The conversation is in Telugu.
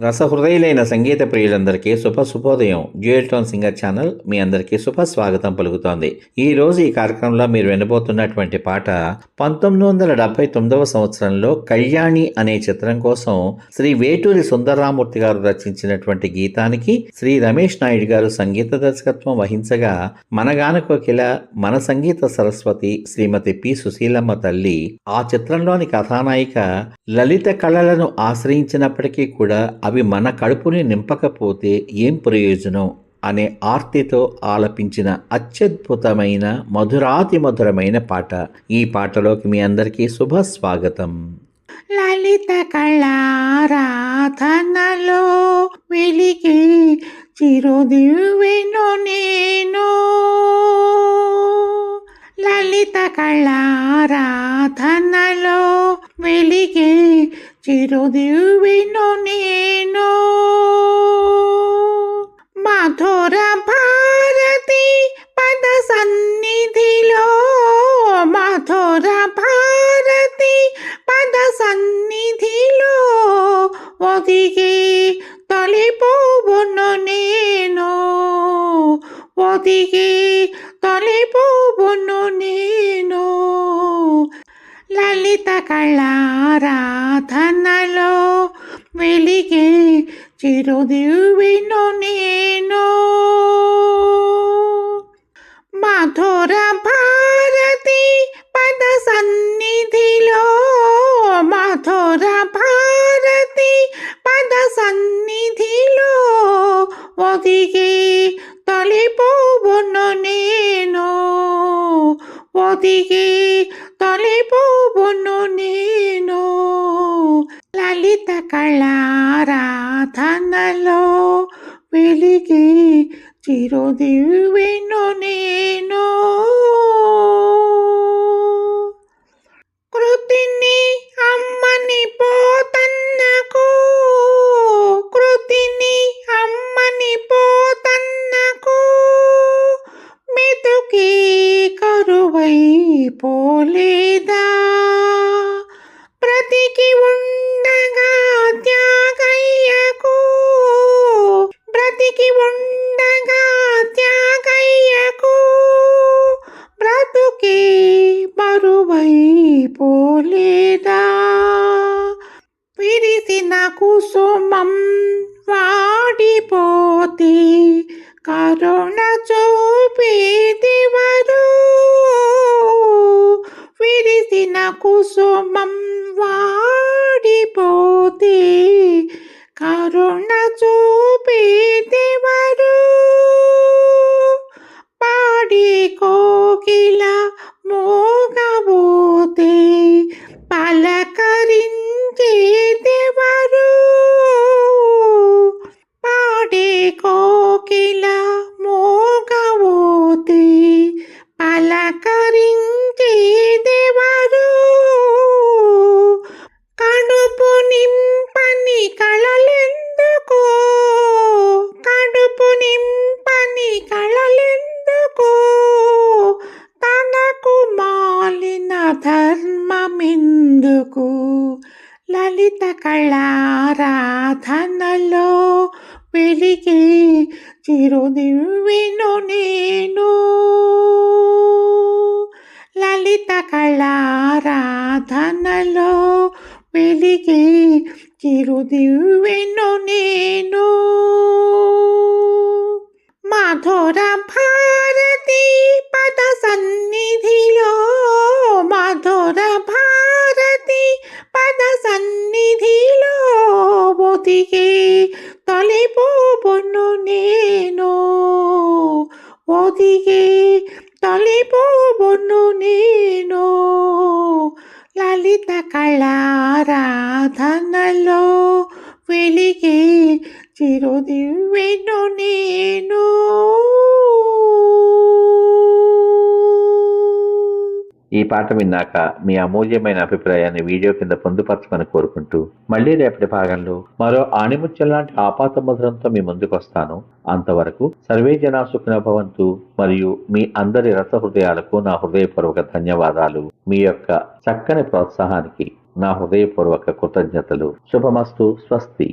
రసహృదయులైన సంగీత ప్రియులందరికీ శుభోదయం. డ్యూయల్ టోన్ సింగర్ ఛానల్ మీ అందరికీ స్వాగతం పలుకుతోంది. ఈ రోజు ఈ కార్యక్రమంలో మీరు వినబోతున్నటువంటి పాట 1979 సంవత్సరంలో కళ్యాణి అనే చిత్రం కోసం శ్రీ వేటూరి సుందరరామూర్తి గారు రచించినటువంటి గీతానికి శ్రీ రమేష్ నాయుడు గారు సంగీత దర్శకత్వం వహించగా, మనగాన కోకిల, మన సంగీత సరస్వతి శ్రీమతి పి సుశీలమ్మ తల్లి ఆ చిత్రంలోని కథానాయిక లలిత కళలను ఆశ్రయించినప్పటికీ కూడా అవి మన కడుపుని నింపకపోతే ఏం ప్రయోజనం అనే ఆర్తితో ఆలపించిన అత్యద్భుతమైన మధురమైన పాట. ఈ పాటలోకి మీ అందరికీ స్వాగతం. లలిత కళారాధనలో వెలిగి చిరుదివ్వెను నేను, లలిత కళారాధనలో వెలిగి చిరుదివ్వెను నేను, మధుర భారతి పద సన్నిధిలో, మధుర భారతి పద సన్నిధిలో ఒదిగి తొలిపోవును నేను, ఒదిగి తొలిపోవును నేను, లలిత కళారాధనలో వెలిగి చిరుదివ్వెను నేను, మధుర భారతి పద సన్నిధిలో, మధుర భారతి పద సన్నిధిలో ఒదిగి తొలిపోవును నేను, ఒదిగి తొలిపోవును నేను, లలిత కళారాధనలో వెలిగి చిరుదివ్వెను నేను. కృతిని అమ్మని పోతన్నకు, కృతిని అమ్మని పోతన్నకు మెతుకి కరువై పోలేదా, బ్రతికి ఉండగా త్యాగయ్యకు, బ్రతికి ఉండగా త్యాగయ్యకు బ్రతుకి బరువై పోలేదా, విరిసిన కుసుమం వాడిపోతే కరుణ చూపేదెవరు, విరిసిన కుసుమం వాడిపోతే కరుణ చూపేదెవరు, పాడి కోకిల మోగబోతే పలకరించేదెవరు, పాడి కోకిల మోగబోతే పలకరించేదెవరు, కడుపు నింపని కళలెందుకు, కడుపు నింపని కళలెందుకు, తనకు మాలిన ధర్మమెందుకు, లలిత కళారాధనలో వెలిగి చిరుదివ్వెను నేను, లలిత కళారాధనలో వెలిగి చిరుదివ్వెను నేను, మధుర భారతి పద సన్నిధిలో, మధుర భారతి పద సన్నిధిలో ఒదిగి తొలిపోవును నేను, ఒదిగి తొలిపోవును నేను, లలిత కళారాధనలో వెలిగి చిరుదివ్వెను నేను. ఈ పాట విన్నాక మీ అమూల్యమైన అభిప్రాయాన్ని వీడియో కింద పొందుపరచమని కోరుకుంటూ, మళ్ళీ రేపటి భాగంలో మరో ఆణిముత్యం లాంటి ఆపాత మధురంతో మీ ముందుకు వస్తాను. అంతవరకు సర్వే జనా సుఖినో భవంతు. మరియు మీ అందరి రసహృదయాలకు నా హృదయపూర్వక ధన్యవాదాలు. మీ యొక్క చక్కని ప్రోత్సాహానికి నా హృదయపూర్వక కృతజ్ఞతలు. శుభమస్తు. స్వస్తి.